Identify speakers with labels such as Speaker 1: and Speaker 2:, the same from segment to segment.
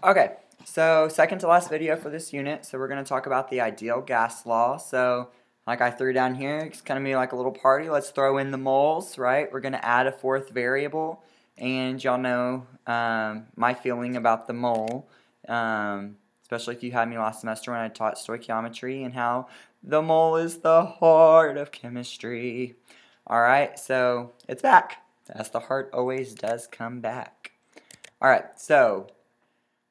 Speaker 1: Okay, so second to last video for this unit, so we're going to talk about the ideal gas law. So like I threw down here, it's going to be like a little party. Let's throw in the moles, right? We're going to add a fourth variable, and y'all know my feeling about the mole, especially if you had me last semester when I taught stoichiometry and how the mole is the heart of chemistry. Alright, so it's back, as the heart always does come back. Alright, so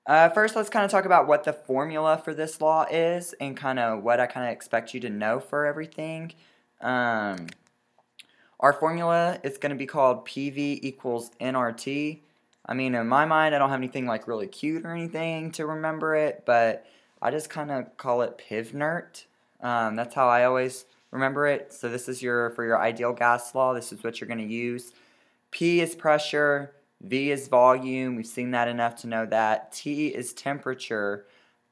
Speaker 1: first, let's kind of talk about what the formula for this law is and kind of what I kind of expect you to know for everything. Our formula is going to be called PV equals nRT. I mean, in my mind, I don't have anything like really cute or anything to remember it, but I just kind of call it PivNert. That's how I always remember it. So this is for your ideal gas law. This is what you're going to use. P is pressure. V is volume. We've seen that enough to know that. T is temperature.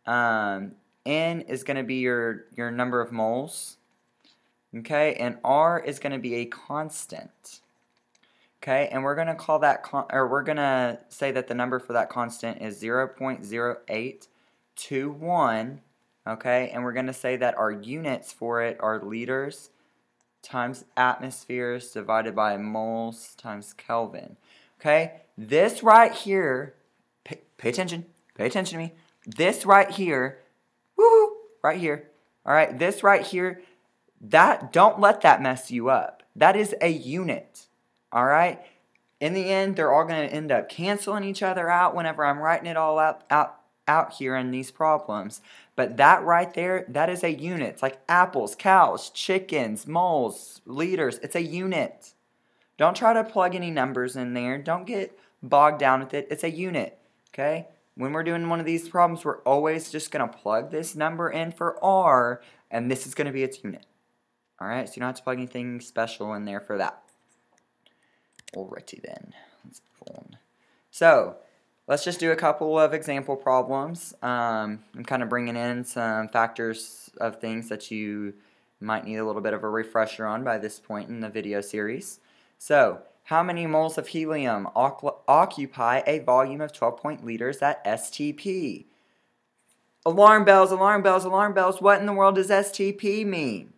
Speaker 1: N is going to be your number of moles. Okay, and R is going to be a constant. Okay, and we're going to call that, we're going to say that the number for that constant is 0.0821. Okay, and we're going to say that our units for it are liters times atmospheres divided by moles times Kelvin. Okay, this right here, pay attention to me. This right here, woo, right here, all right, this right here, don't let that mess you up. That is a unit, all right? In the end, they're all going to end up canceling each other out whenever I'm writing it all out here in these problems. But that right there, that is a unit. It's like apples, cows, chickens, moles, liters. It's a unit. Don't try to plug any numbers in there. Don't get bogged down with it. It's a unit, okay? When we're doing one of these problems, we're always just going to plug this number in for R, and this is going to be its unit. All right, so you don't have to plug anything special in there for that. Alrighty then, let's move on. So, let's just do a couple of example problems. I'm kind of bringing in some factors of things that you might need a little bit of a refresher on by this point in the video series. So, how many moles of helium occupy a volume of 12 liters at STP? Alarm bells, alarm bells, alarm bells. What in the world does STP mean?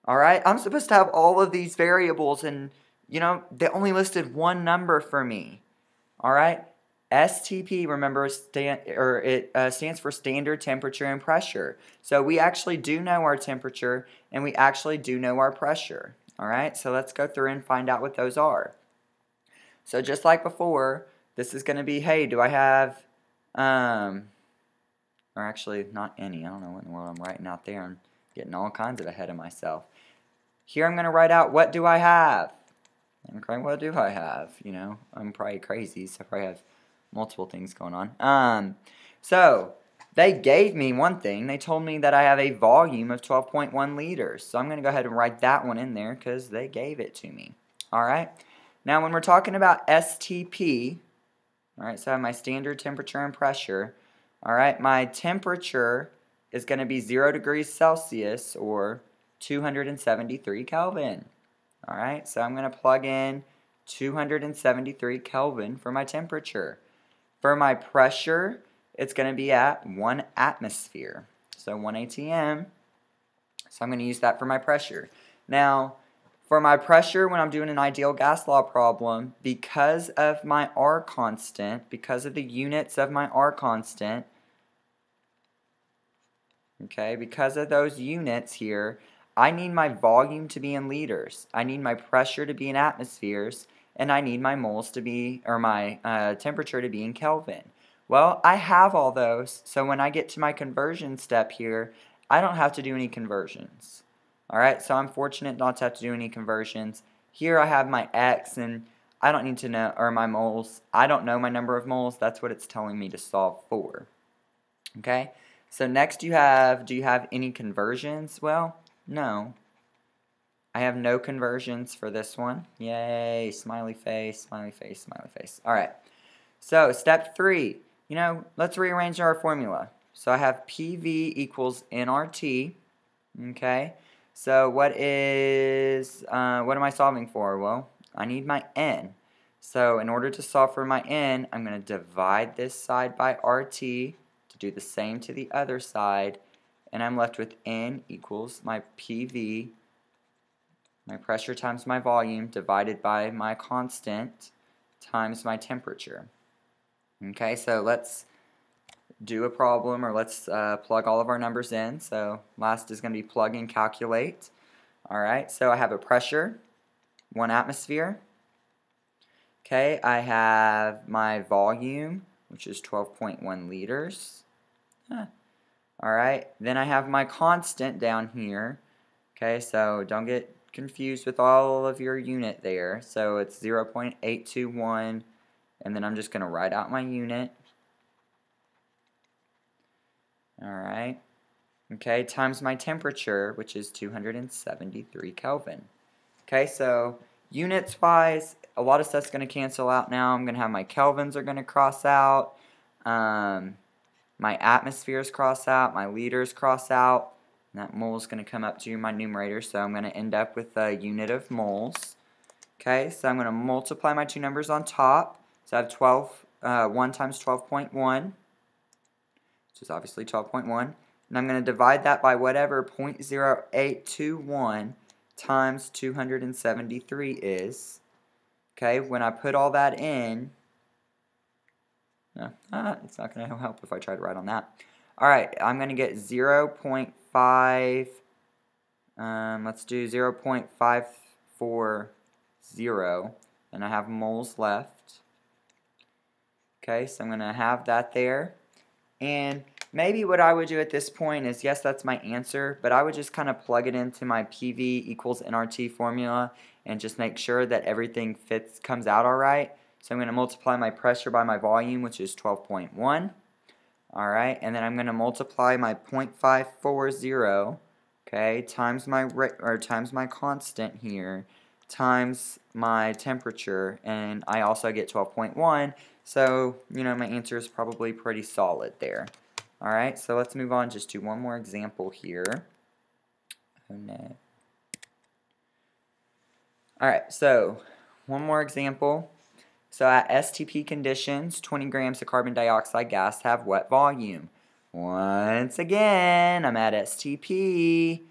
Speaker 1: Alright, I'm supposed to have all of these variables and, you know, they only listed one number for me. Alright, STP, remember, stands for standard temperature and pressure. So we actually do know our temperature and we actually do know our pressure. Alright, so let's go through and find out what those are. So just like before, this is going to be, hey, do I have, or actually not any, I don't know what in the world I'm writing out there. I'm getting all kinds of ahead of myself. Here I'm going to write out, what do I have? Okay, what do I have? You know, I'm probably crazy, so I probably have multiple things going on. So, they gave me one thing. They told me that I have a volume of 12.1 liters. So I'm going to go ahead and write that one in there because they gave it to me. Alright, now when we're talking about STP, alright, so I have my standard temperature and pressure. Alright, my temperature is going to be 0 degrees Celsius or 273 Kelvin. Alright, so I'm going to plug in 273 Kelvin for my temperature. For my pressure, it's going to be at 1 atmosphere. So 1 atm. So I'm going to use that for my pressure. Now, for my pressure, when I'm doing an ideal gas law problem, because of my R constant, because of the units of my R constant, okay, because of those units here, I need my volume to be in liters, I need my pressure to be in atmospheres, and I need my moles to be, or my temperature to be in Kelvin. Well, I have all those, so when I get to my conversion step here, I don't have to do any conversions. Alright, so I'm fortunate not to have to do any conversions. Here I have my X, and I don't need to know, or my moles. I don't know my number of moles, that's what it's telling me to solve for. Okay? So next do you have any conversions? Well, no. I have no conversions for this one. Yay, smiley face, smiley face, smiley face. Alright, so step 3. You know, let's rearrange our formula. So I have PV equals nRT. Okay, so what am I solving for? Well, I need my N. So in order to solve for my N, I'm going to divide this side by RT to do the same to the other side, and I'm left with N equals my PV, my pressure times my volume, divided by my constant times my temperature. Okay, so let's do a problem, or let's plug all of our numbers in. So last is going to be plug and calculate. Alright, so I have a pressure, 1 atmosphere. Okay, I have my volume, which is 12.1 liters. Alright, then I have my constant down here. Okay, so don't get confused with all of your unit there. So it's 0.821, and then I'm just going to write out my unit. Alright, okay, times my temperature, which is 273 Kelvin. Okay, so units wise, a lot of stuff's going to cancel out now. I'm going to have my kelvins are going to cross out, my atmospheres cross out, my liters cross out, and that mole is going to come up to my numerator, so I'm going to end up with a unit of moles. Okay, so I'm going to multiply my two numbers on top. So I have 1 times 12.1, which is obviously 12.1, and I'm going to divide that by whatever 0.0821 times 273 is. Okay, when I put all that in, it's not going to help if I try to write on that. Alright, I'm going to get 0.5, let's do 0.540, and I have moles left. Okay, so I'm going to have that there. And maybe what I would do at this point is, yes, that's my answer, but I would just kind of plug it into my PV equals nRT formula and just make sure that everything comes out all right. So I'm going to multiply my pressure by my volume, which is 12.1. All right, and then I'm going to multiply my 0.540, okay, times my constant here, times my temperature, and I also get 12.1. So, you know, my answer is probably pretty solid there. Alright, so let's move on just to one more example here. Oh no. Alright, so one more example. So at STP conditions, 20 grams of carbon dioxide gas have what volume? Once again, I'm at STP.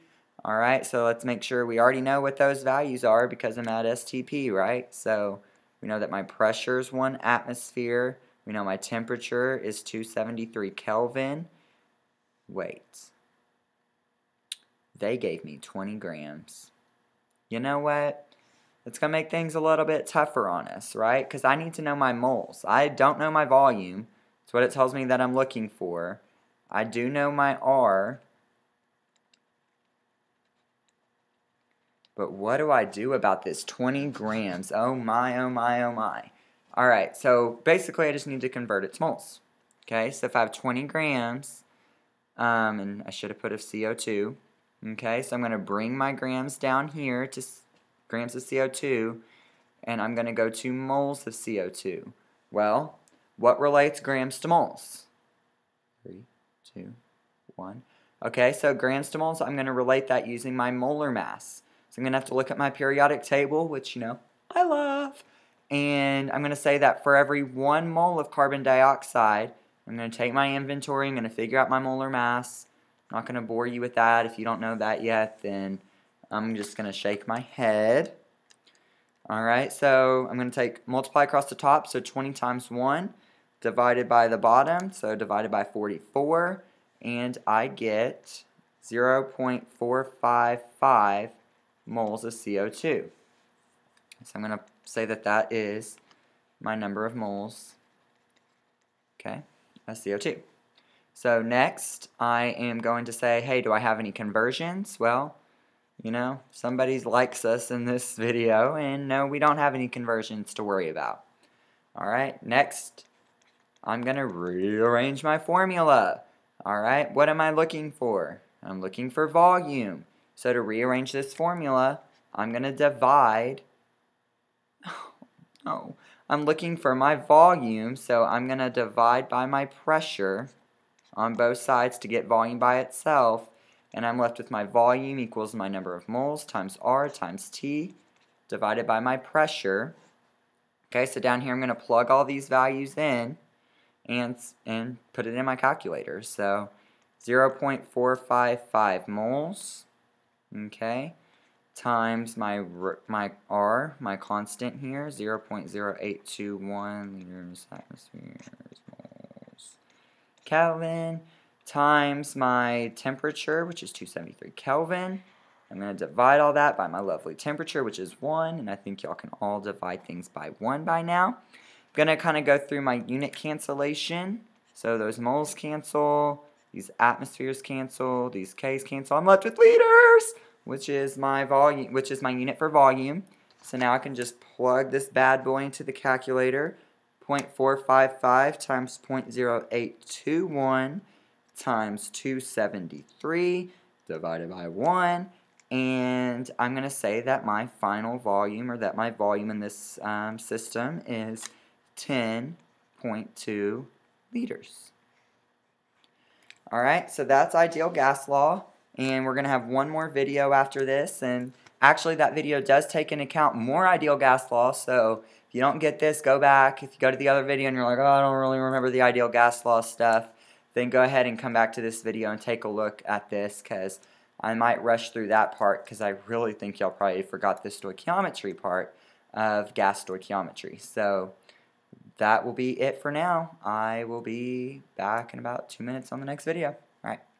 Speaker 1: Alright, so let's make sure we already know what those values are because I'm at STP, right? So we know that my pressure is 1 atmosphere. We know my temperature is 273 Kelvin. Wait. They gave me 20 grams. You know what? It's going to make things a little bit tougher on us, right? Because I need to know my moles. I don't know my volume. It's what it tells me that I'm looking for. I do know my R. But what do I do about this 20 grams? Oh my, oh my, oh my. Alright, so basically I just need to convert it to moles. Okay, so if I have 20 grams, and I should have put of CO2. Okay, so I'm going to bring my grams down here to grams of CO2, and I'm going to go to moles of CO2. Well, what relates grams to moles? 3, 2, 1. Okay, so grams to moles, I'm going to relate that using my molar mass. So I'm going to have to look at my periodic table, which, you know, I love. And I'm going to say that for every 1 mole of carbon dioxide, I'm going to take my inventory, I'm going to figure out my molar mass. I'm not going to bore you with that. If you don't know that yet, then I'm just going to shake my head. Alright, so I'm going to multiply across the top, so 20 times 1 divided by the bottom, so divided by 44, and I get 0.455 moles of CO2. So I'm going to say that that is my number of moles, okay, of CO2. So next, I am going to say, hey, do I have any conversions? Well, you know, somebody likes us in this video, and no, we don't have any conversions to worry about. Alright, next, I'm going to rearrange my formula. Alright, what am I looking for? I'm looking for volume. So to rearrange this formula, I'm going to divide. Oh, I'm looking for my volume, so I'm going to divide by my pressure on both sides to get volume by itself, and I'm left with my volume equals my number of moles times R times T divided by my pressure Okay, so down here I'm going to plug all these values in and put it in my calculator. So 0.455 moles, okay, times my R, my constant here, 0.0821 liters, atmospheres, moles, Kelvin, times my temperature, which is 273 Kelvin. I'm going to divide all that by my lovely temperature, which is 1, and I think y'all can all divide things by 1 by now. I'm going to kind of go through my unit cancellation. So those moles cancel, these atmospheres cancel, these K's cancel. I'm left with liters, which is my volume, which is my unit for volume. So now I can just plug this bad boy into the calculator. 0.455 times 0.0821 times 273 divided by 1. And I'm going to say that my final volume, or that my volume in this system, is 10.2 liters. Alright, so that's ideal gas law. And we're going to have one more video after this. And actually, that video does take into account more ideal gas law. So if you don't get this, go back. If you go to the other video and you're like, oh, I don't really remember the ideal gas law stuff, then go ahead and come back to this video and take a look at this, because I might rush through that part because I really think y'all probably forgot the stoichiometry part of gas stoichiometry. So that will be it for now. I will be back in about 2 minutes on the next video. All right.